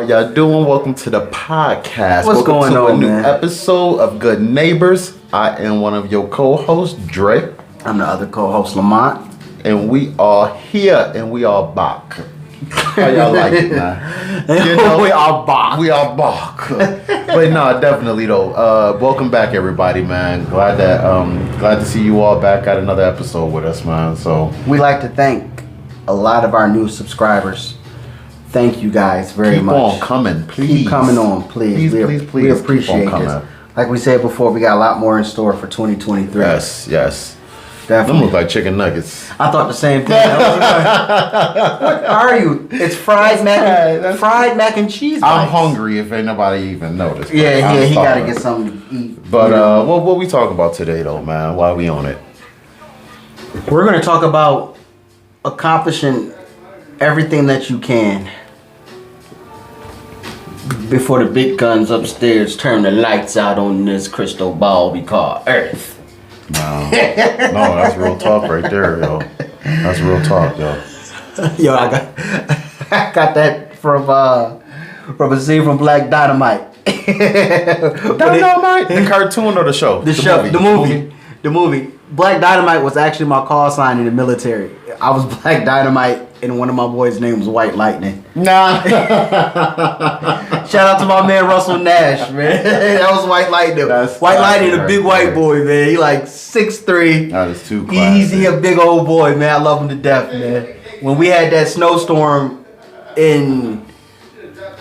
y'all doing? Welcome to the podcast. What's Welcome going to on, a new man? episode of Good Neighbors. I am one of your co-hosts, Dre, I'm the other co-host, Lamont. and we are here and we are back. How y'all like it, man? We are back. We are back. But no, definitely though. Welcome back, everybody, man. Glad to see you all back at another episode with us, man. So We like to thank a lot of our new subscribers. Thank you guys very much. keep on coming, please. Keep coming on, please. Please, We appreciate keep on this. coming. Like we said before, we got a lot more in store for 2023. Yes. Them Definitely. look like chicken nuggets. I thought the same thing. What are you? It's fried mac and cheese. I'm bites. hungry if ain't nobody even noticed. Yeah, he gotta starving. get something to eat. But what we talking about today though, man? Why we on it? We're gonna talk about accomplishing everything that you can before the big guns upstairs turn the lights out on this crystal ball we call Earth. No, that's real talk right there, yo. That's real talk, yo. Yo, I got that from a scene from Black Dynamite. Dynamite. The cartoon or the show? The movie. Black Dynamite was actually my call sign in the military. I was Black Dynamite, and one of my boys' name was White Lightning. Nah. Shout out to my man Russell Nash, man. That was White Lightning. That's White Lightning, classic a big right white there. boy, man. He like 6'3". That is too classic. Easy, a big old boy, man. I love him to death, man. When we had that snowstorm in,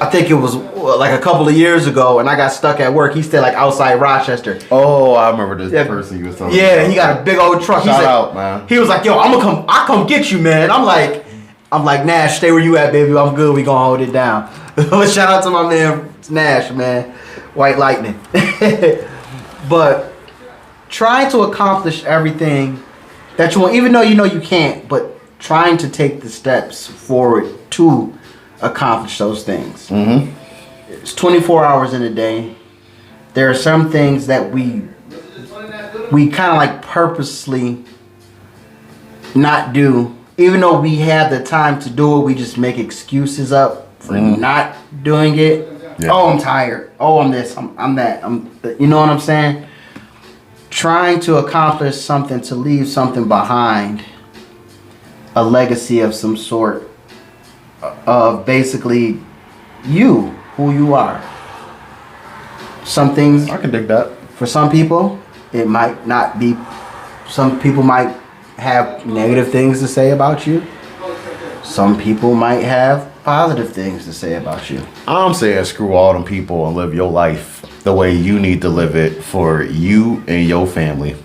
I think it was like a couple of years ago, and I got stuck at work. He stayed like outside Rochester. Oh, I remember this person you was talking about. Yeah, he got a big old truck. Shout out, man. He was like, "Yo, I'll come get you, man." I'm like, Nash, stay where you at, baby. I'm good. We gonna hold it down. But shout out to my man Nash, man, White Lightning. But trying to accomplish everything that you want, even though you know you can't, but trying to take the steps forward to accomplish those things. Mm-hmm. It's 24 hours in a day. There are some things that we kind of like purposely not do. Even though we have the time to do it, we just make excuses up for not doing it. Yeah. Oh, I'm tired. Oh, I'm this. I'm that. You know what I'm saying? Trying to accomplish something, to leave something behind, a legacy of some sort, of basically you, who you are. Some things, I can dig that. for some people, it might not be. Some people might have negative things to say about you. Some people might have positive things to say about you. I'm saying screw all them people and live your life the way you need to live it for you and your family.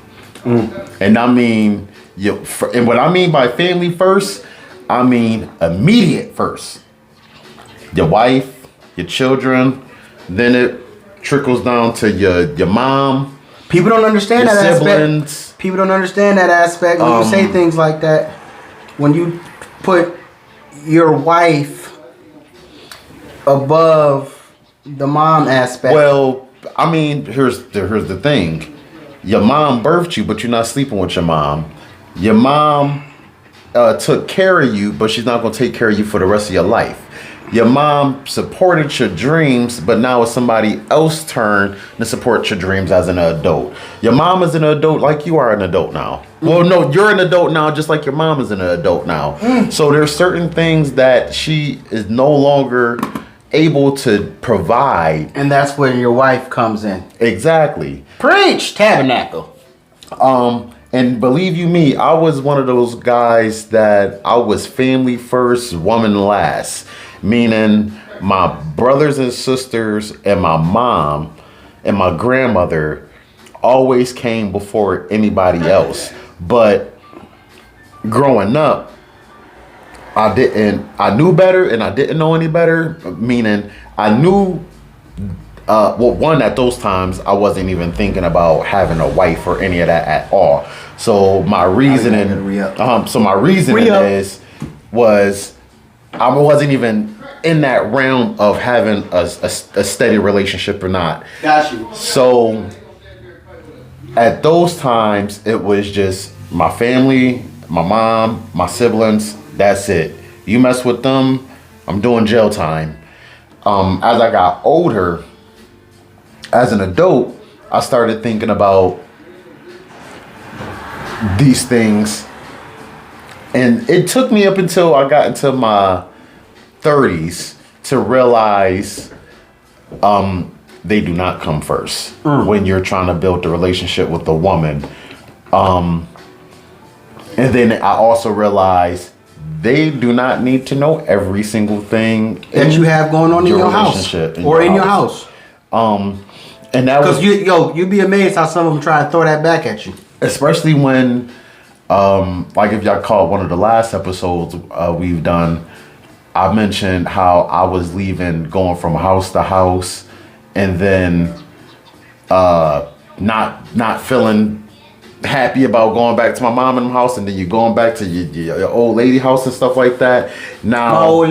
And I mean, and what I mean by family first, I mean immediate first. Your wife, your children, then it trickles down to your mom, People don't understand your that siblings. aspect. People don't understand that aspect when you say things like that. When you put your wife above the mom aspect. Well, I mean, here's the thing. Your mom birthed you, but you're not sleeping with your mom. Your mom took care of you, but she's not going to take care of you for the rest of your life. Your mom supported your dreams, but now it's somebody else's turn to support your dreams as an adult. Your mom is an adult like you are an adult now. Well, no, you're an adult now just like your mom is an adult now. So there's certain things that she is no longer able to provide. And that's where your wife comes in. Exactly. Preach, tabernacle. And believe you me, I was one of those guys that I was family first, woman last. Meaning my brothers and sisters and my mom and my grandmother always came before anybody else. But growing up, I knew better and I didn't know any better. Meaning I knew, one, at those times I wasn't even thinking about having a wife or any of that at all. So my reasoning, was I wasn't even in that realm of having a steady relationship or not. Got you. So at those times, it was just my family, my mom, my siblings. That's it. You mess with them, I'm doing jail time. as I got older, as an adult, I started thinking about these things, and it took me up until I got into my 30s to realize they do not come first when you're trying to build a relationship with a woman. And then I also realized they do not need to know every single thing that you have going on in your house or in your house. And that was you'd be amazed how some of them try to throw that back at you. Especially when, like if y'all caught one of the last episodes we've done, I mentioned how I was leaving, going from house to house, and then not feeling happy about going back to my mom and house, and then you're going back to your old lady house and stuff like that. Now,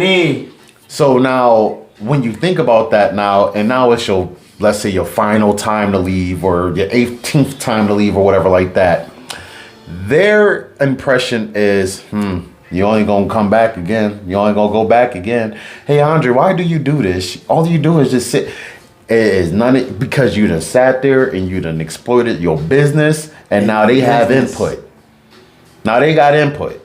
so now when you think about that now, and now it's your, let's say your final time to leave or your 18th time to leave or whatever like that, their impression is, you only gonna come back again. You only gonna go back again. Hey, Andre, why do you do this? All you do is just sit. It is none because you done sat there and you done exploited your business, and now they have input. Now they got input,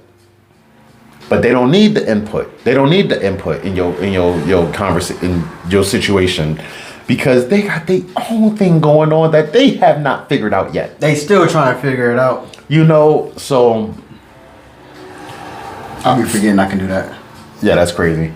but they don't need the input. They don't need the input in your conversation, in your situation, because they got their own thing going on that they have not figured out yet. They still trying to figure it out. So I'll be forgetting I can do that. Yeah, that's crazy.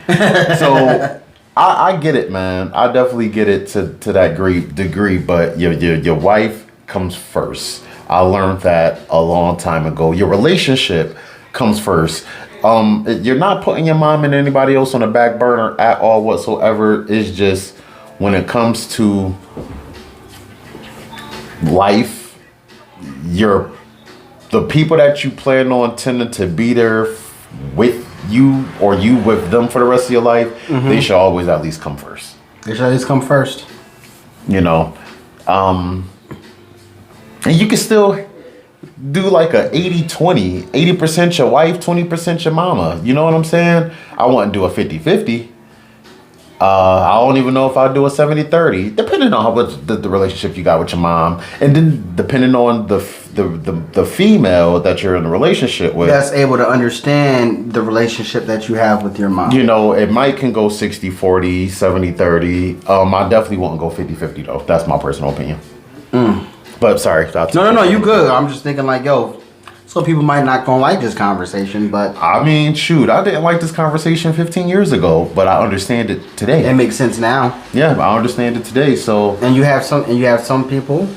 So I get it, man. I definitely get it to that degree, but your wife comes first. I learned that a long time ago. Your relationship comes first. You're not putting your mom and anybody else on the back burner at all whatsoever. It's just when it comes to life, the people that you plan on tending to be there with you or you with them for the rest of your life, they should always at least come first. They should at least come first. And you can still do like a 80-20, 80% your wife, 20% your mama. You know what I'm saying? I wouldn't do a 50-50. I don't even know if I'd do a 70-30, depending on how much the relationship you got with your mom, and then depending on the female that you're in a relationship with. That's able to understand the relationship that you have with your mom. It might can go 60-40, 70-30. I definitely won't go 50-50 though. That's my personal opinion. But sorry. No, you good. I'm just thinking like, some people might not gonna like this conversation, but I mean, shoot, I didn't like this conversation 15 years ago, but I understand it today. It makes sense now. Yeah, I understand it today. So and you have some people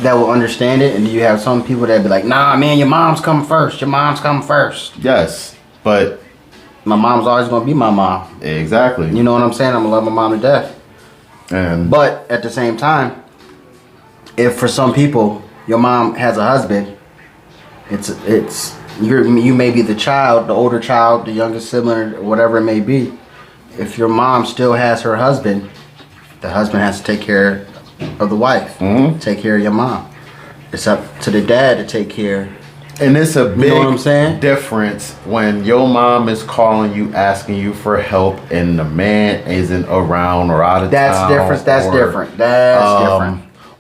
that will understand it, and you have some people that be like, nah, man, your mom's come first. Your mom's come first. Yes, but my mom's always gonna be my mom. Exactly. You know what I'm saying? I'm gonna love my mom to death. But at the same time, if for some people your mom has a husband, it's you may be the child, the older child, the youngest sibling, or whatever it may be. If your mom still has her husband, the husband has to take care of the wife, take care of your mom. It's up to the dad to take care. And it's a big you know what I'm saying? difference when your mom is calling you, asking you for help, and the man isn't around or out of town. That's different.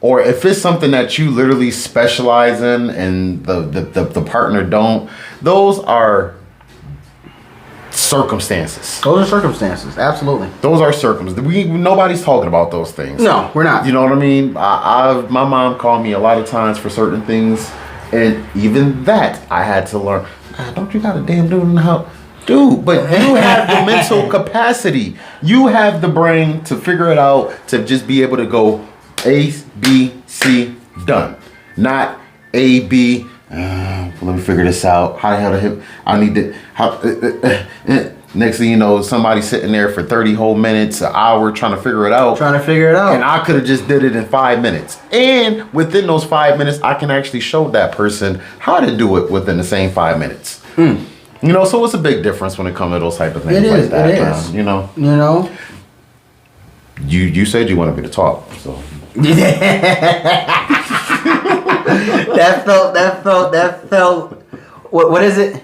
Or if it's something that you literally specialize in and the partner don't, those are circumstances. Those are circumstances, absolutely. Those are circumstances. Nobody's talking about those things. No, we're not. You know what I mean? My mom called me a lot of times for certain things, and even that I had to learn. Don't you got a damn dude in the house? Dude, but you have the mental capacity. You have the brain to figure it out, to just be able to go A, B, C, done. Not A, B, let me figure this out. How the hell to hit? I need to, next thing you know, somebody sitting there for 30 whole minutes, an hour trying to figure it out. And I could have just did it in 5 minutes. And within those 5 minutes, I can actually show that person how to do it within the same 5 minutes. So it's a big difference when it comes to those type of things like that. It is. You know? You said you wanted me to talk, so. that felt what is it?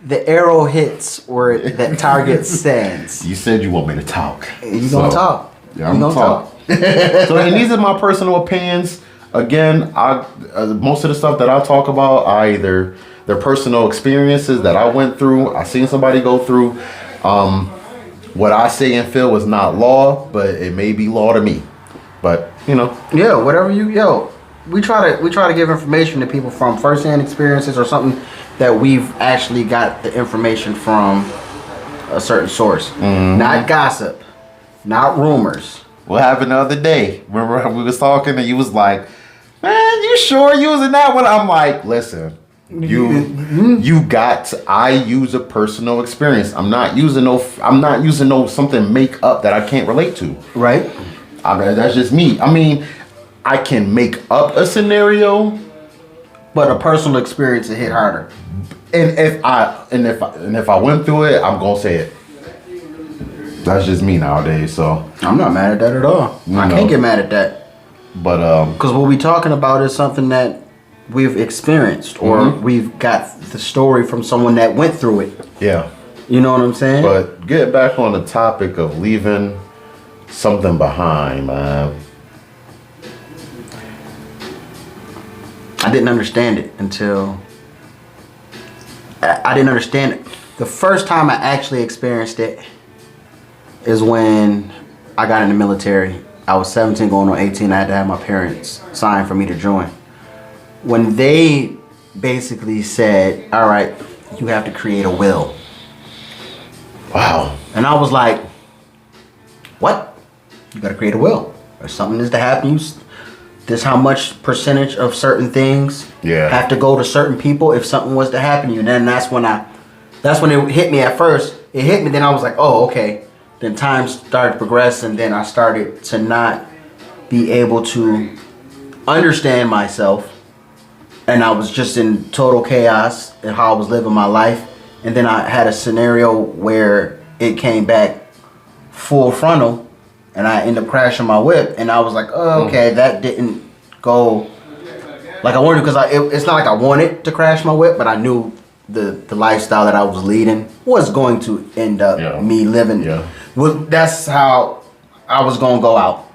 the arrow hits where that target stands. You said you want me to talk. You gonna talk. Yeah, I'm gonna talk. So, and these are my personal opinions. Again, most of the stuff that I talk about are either their personal experiences that I went through. I seen somebody go through. What I say and feel is not law, but it may be law to me. But Yeah, whatever we try to give information to people from firsthand experiences or something that we've actually got the information from a certain source. Not gossip, not rumors. What happened the other day? Remember we was talking and you was like, "Man, you sure you was in that one?" I'm like, "Listen, I use a personal experience. I'm not using no something make up that I can't relate to." Right. That's just me. I mean, I can make up a scenario, but a personal experience it hit harder. And if I went through it, I'm gonna say it. That's just me nowadays. So I'm not mad at that at all. I can't get mad at that. But because what we talking about is something that we've experienced, or we've got the story from someone that went through it. Yeah. You know what I'm saying? But get back on the topic of leaving something behind, man. I didn't understand it until I didn't understand it. The first time I actually experienced it is when I got in the military. I was 17 going on 18. I had to have my parents sign for me to join. When they basically said, "All right, you have to create a will." Wow. And I was like, "What? You got to create a will. If something is to happen, this how much percentage of certain things have to go to certain people if something was to happen to you." And then that's when it hit me at first. It hit me, then I was like, "Oh, okay." Then time started to progress, and then I started to not be able to understand myself. And I was just in total chaos in how I was living my life. And then I had a scenario where it came back full frontal, and I ended up crashing my whip. And I was like, "Oh, okay, that didn't go like I wanted," because it's not like I wanted to crash my whip, but I knew the lifestyle that I was leading was going to end up me living. Well, that's how I was gonna go out.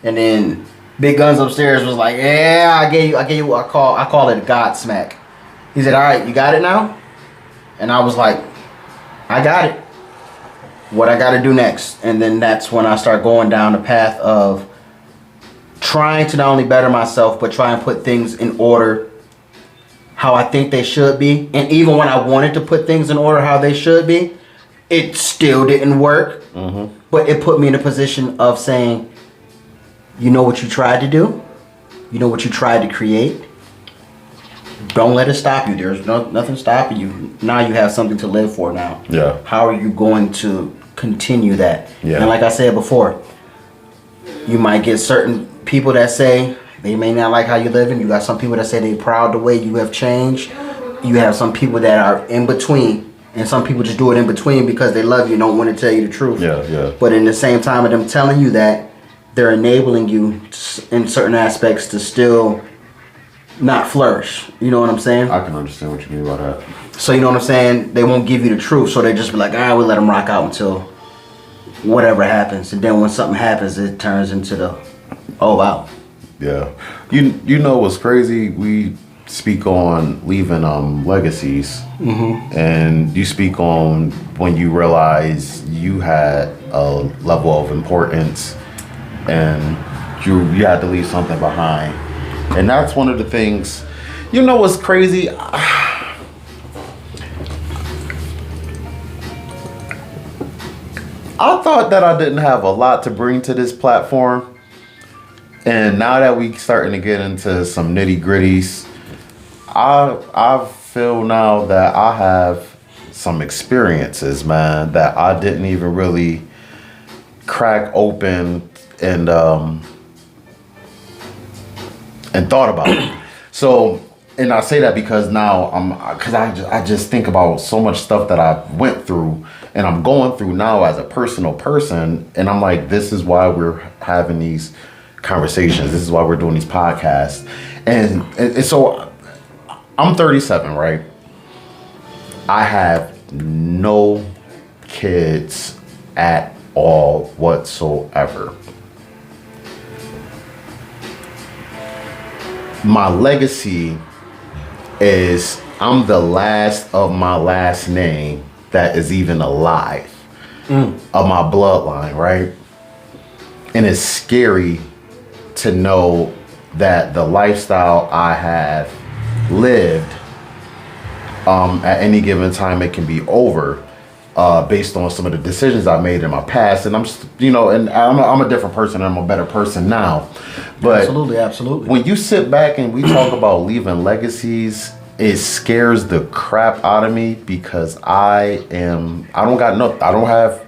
And then Big Guns upstairs was like, "Yeah, I gave you I call it a God smack." He said, "All right, you got it now?" And I was like, "I got it. What I got to do next?" And then that's when I start going down the path of trying to not only better myself, but try and put things in order how I think they should be. And even when I wanted to put things in order how they should be, it still didn't work. But it put me in a position of saying, you know what you tried to do? You know what you tried to create? Don't let it stop you. There's nothing stopping you. Now you have something to live for now. Yeah. How are you going to continue that? Yeah. And like I said before, you might get certain people that say they may not like how you're living. You got some people that say they're proud the way you have changed. You have some people that are in between. And some people just do it in between because they love you and don't want to tell you the truth. Yeah. But in the same time of them telling you that, they're enabling you in certain aspects to still not flourish. You know what I'm saying? I can understand what you mean by that. So you know what I'm saying? They won't give you the truth. So they just be like, we'll let them rock out until whatever happens. And then when something happens, it turns into oh, wow. Yeah. You know what's crazy? We speak on leaving Legacies. And you speak on when you realize you had a level of importance and you had to leave something behind. And that's one of the things. You know what's crazy? I thought that I didn't have a lot to bring to this platform. And now that we starting to get into some nitty gritties, I feel now that I have some experiences, man, that I didn't even really crack open and thought about. So, and I say that because now I just think about so much stuff that I went through and I'm going through now as a personal person. And I'm like, this is why we're having these conversations. This is why we're doing these podcasts. And so I'm 37, right? I have no kids at all whatsoever. My legacy is I'm the last of my last name that is even alive of my bloodline, right? And it's scary to know that the lifestyle I have lived, at any given time, it can be over based on some of the decisions I made in my past. And I'm a different person. I'm a better person now. But absolutely. when you sit back and we talk about leaving legacies, it scares the crap out of me because I don't have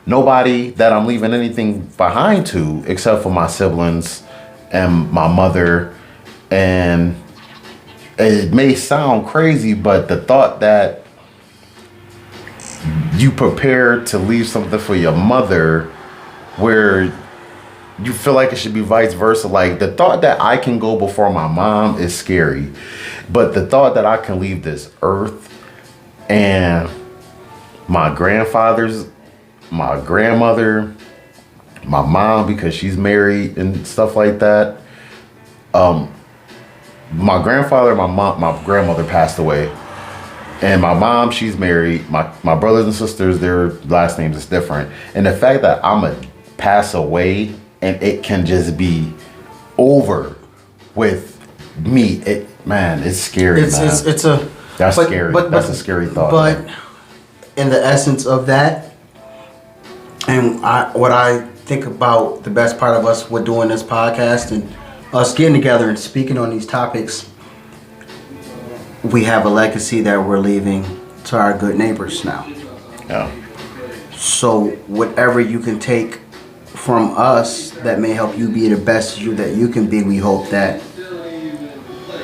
nobody that I'm leaving anything behind to except for my siblings and my mother. And it may sound crazy, but the thought that you prepare to leave something for your mother where you feel like it should be vice versa. Like the thought that I can go before my mom is scary, but the thought that I can leave this earth and my grandfathers, my grandmother, my mom, because she's married and stuff like that. My grandfather, my grandmother passed away. And my mom, she's married. My brothers and sisters, their last names is different. And the fact that I'm going to pass away and it can just be over with me, it's scary, man. That's scary. That's a scary thought. But in the essence of that, and what I think about the best part of us with doing this podcast and us getting together and speaking on these topics, we have a legacy that we're leaving to our good neighbors now. Yeah. So whatever you can take from us that may help you be the best you that you can be, we hope that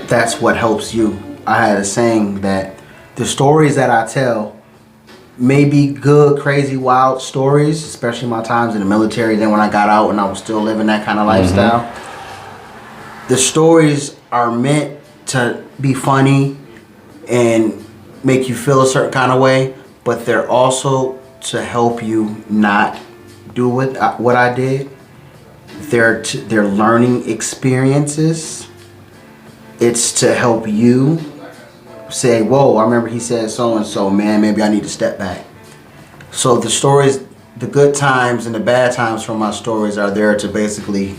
that's what helps you. I had a saying that the stories that I tell may be good, crazy, wild stories, especially my times in the military, then when I got out and I was still living that kind of lifestyle. The stories are meant to be funny and make you feel a certain kind of way, but they're also to help you not do what I did. They're learning experiences. It's to help you say, whoa, I remember he said so and so, man, maybe I need to step back. So the stories, the good times and the bad times from my stories are there to basically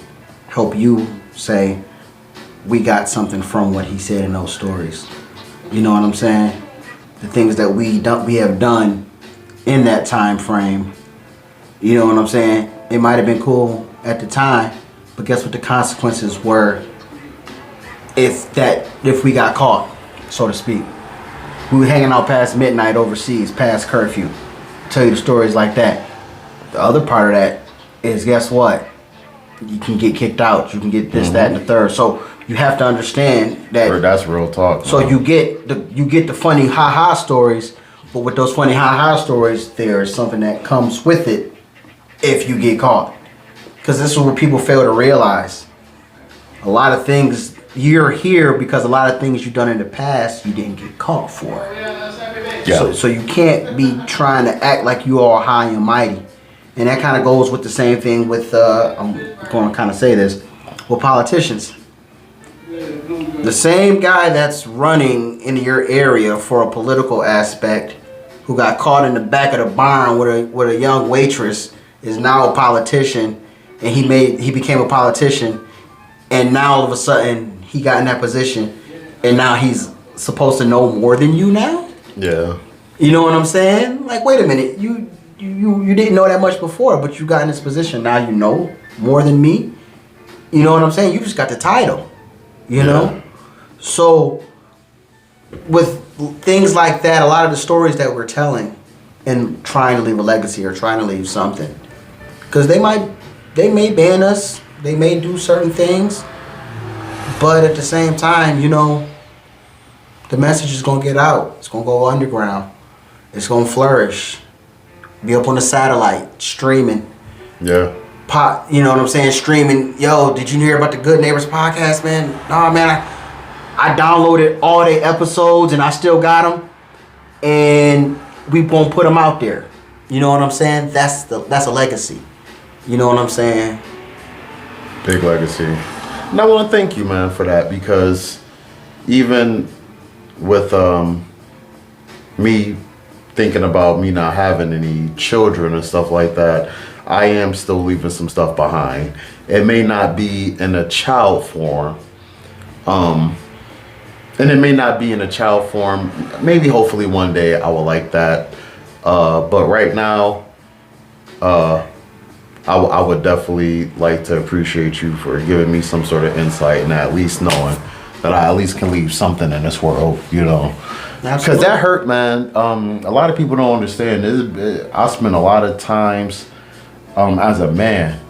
help you say, we got something from what he said in those stories. You know what I'm saying? The things that we have done in that time frame. You know what I'm saying? It might have been cool at the time, but guess what the consequences were if we got caught, so to speak. We were hanging out past midnight overseas, past curfew. Tell you the stories like that. The other part of that is, guess what? You can get kicked out. You can get this, that, and the third. So you have to understand that. That's real talk. So you get the funny ha-ha stories, but with those funny ha-ha stories, there's something that comes with it if you get caught. Because this is what people fail to realize. A lot of things, you're here because a lot of things you've done in the past, you didn't get caught for. Yeah. So you can't be trying to act like you are high and mighty. And that kind of goes with the same thing with, I'm going to kind of say this, with politicians. The same guy that's running in your area for a political aspect, who got caught in the back of the barn with a young waitress, is now a politician, and he became a politician, and now all of a sudden he got in that position, and now he's supposed to know more than you now? Yeah. You know what I'm saying? Like, wait a minute, you didn't know that much before, but you got in this position, now you know more than me? You know what I'm saying? You just got the title, you know? So, with things like that, a lot of the stories that we're telling and trying to leave a legacy or trying to leave something, because they may ban us, they may do certain things, but at the same time, you know, the message is going to get out. It's going to go underground. It's going to flourish. Be up on the satellite, streaming. Yeah. Pop, you know what I'm saying? Streaming. Yo, did you hear about the Good Neighbors podcast, man? Nah, man, I downloaded all the episodes and I still got them. and we won't put them out there. You know what I'm saying? That's a legacy. You know what I'm saying? Big legacy. And I want to thank you, man, for that, because even with me thinking about me not having any children and stuff like that, I am still leaving some stuff behind. It may not be in a child form, and it may not be in a child form. Maybe, hopefully, one day I will like that. But right now, I would definitely like to appreciate you for giving me some sort of insight, and at least knowing that I at least can leave something in this world, you know. Because that hurt, man. A lot of people don't understand. I spend a lot of times as a man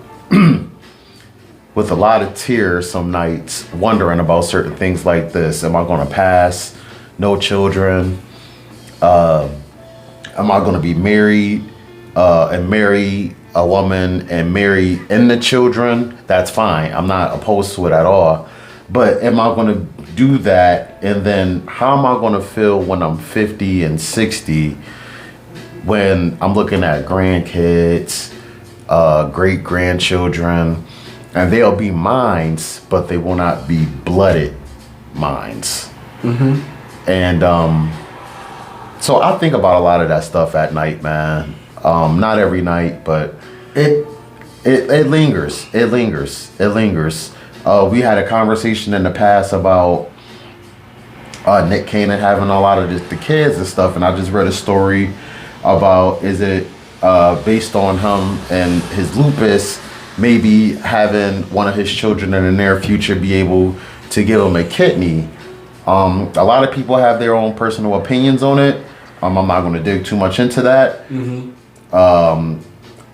with a lot of tears some nights wondering about certain things like this. Am I going to pass? No children? Am I going to be married and marry a woman and marry in the children? That's fine. I'm not opposed to it at all. But am I going to do that? And then how am I going to feel when I'm 50 and 60 when I'm looking at grandkids, great grandchildren, and they'll be mines, but they will not be blooded mines. Mm-hmm. And so I think about a lot of that stuff at night, man. Not every night, but it lingers. It lingers. We had a conversation in the past about Nick Cannon having a lot of the kids and stuff, and I just read a story about, is it based on him and his lupus, maybe having one of his children in the near future be able to give him a kidney. A lot of people have their own personal opinions on it. I'm not going to dig too much into that. Mm-hmm.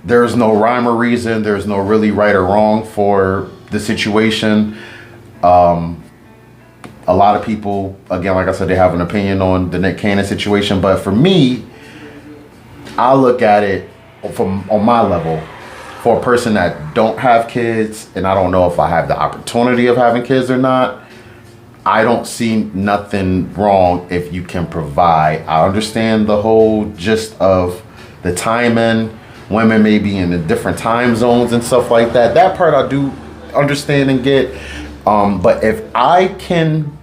There's no rhyme or reason. There's no really right or wrong for the situation. A lot of people, again, like I said, they have an opinion on the Nick Cannon situation. But for me, I look at it from on my level. For a person that don't have kids, and I don't know if I have the opportunity of having kids or not, I don't see nothing wrong if you can provide. I understand the whole gist of the timing. Women may be in the different time zones and stuff like that. That part I do understand and get. But if I can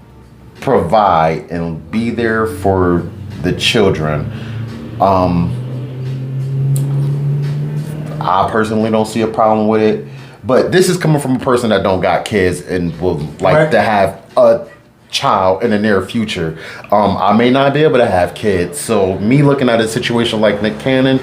provide and be there for the children, I personally don't see a problem with it. But this is coming from a person that don't got kids and would like to have a child in the near future. I may not be able to have kids. So me looking at a situation like Nick Cannon,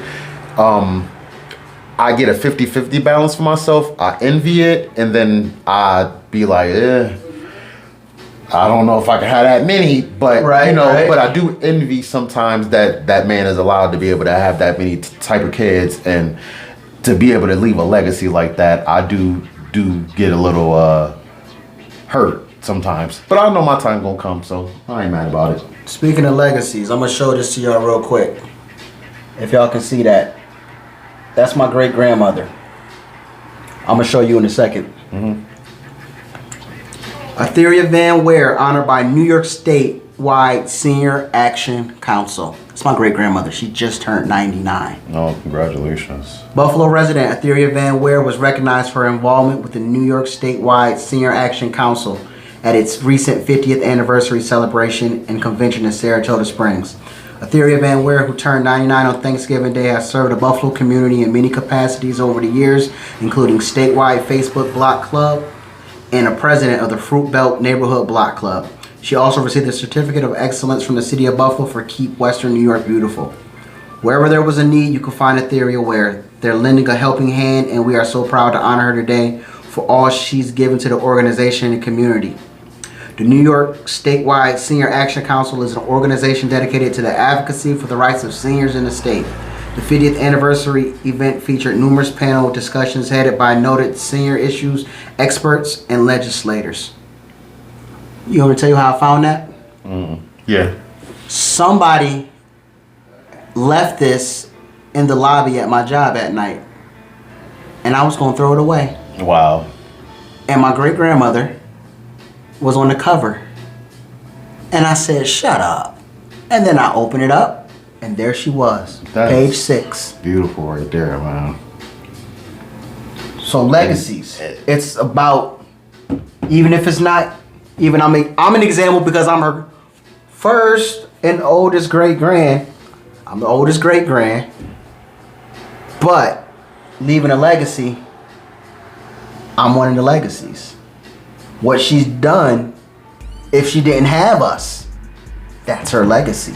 I get a 50-50 balance for myself. I envy it, and then I be like, I don't know if I can have that many, but but I do envy sometimes that man is allowed to be able to have that many type of kids and to be able to leave a legacy like that. I do get a little hurt sometimes, but I know my time gonna come, so I ain't mad about it. Speaking of legacies, I'm gonna show this to y'all real quick. If y'all can see that, that's my great grandmother. I'm gonna show you in a second. Mm-hmm. Etheria Van Ware, honored by New York Statewide Senior Action Council. It's my great grandmother. She just turned 99. Oh, congratulations. Buffalo resident Etheria Van Ware was recognized for her involvement with the New York Statewide Senior Action Council at its recent 50th anniversary celebration and convention in Saratoga Springs. Etheria Van Ware, who turned 99 on Thanksgiving Day, has served the Buffalo community in many capacities over the years, including statewide Facebook Block Club and a president of the Fruit Belt Neighborhood Block Club. She also received a certificate of excellence from the city of Buffalo for Keep Western New York Beautiful. Wherever there was a need, you could find Etheria Ware. They're lending a helping hand, and we are so proud to honor her today for all she's given to the organization and community. The New York Statewide Senior Action Council is an organization dedicated to the advocacy for the rights of seniors in the state. The 50th anniversary event featured numerous panel discussions headed by noted senior issues experts and legislators. You want me to tell you how I found that? Yeah. Somebody left this in the lobby at my job at night, and I was going to throw it away. Wow. And my great grandmother was on the cover. And I said, shut up. And then I opened it up, And there she was, That's page 6. Beautiful right there, man. So Legacies, it's about, even if it's not, even I'm an example because I'm her first and oldest great grand. I'm the oldest great grand. But leaving a legacy, I'm one of the legacies. What she's done, if she didn't have us, that's her legacy.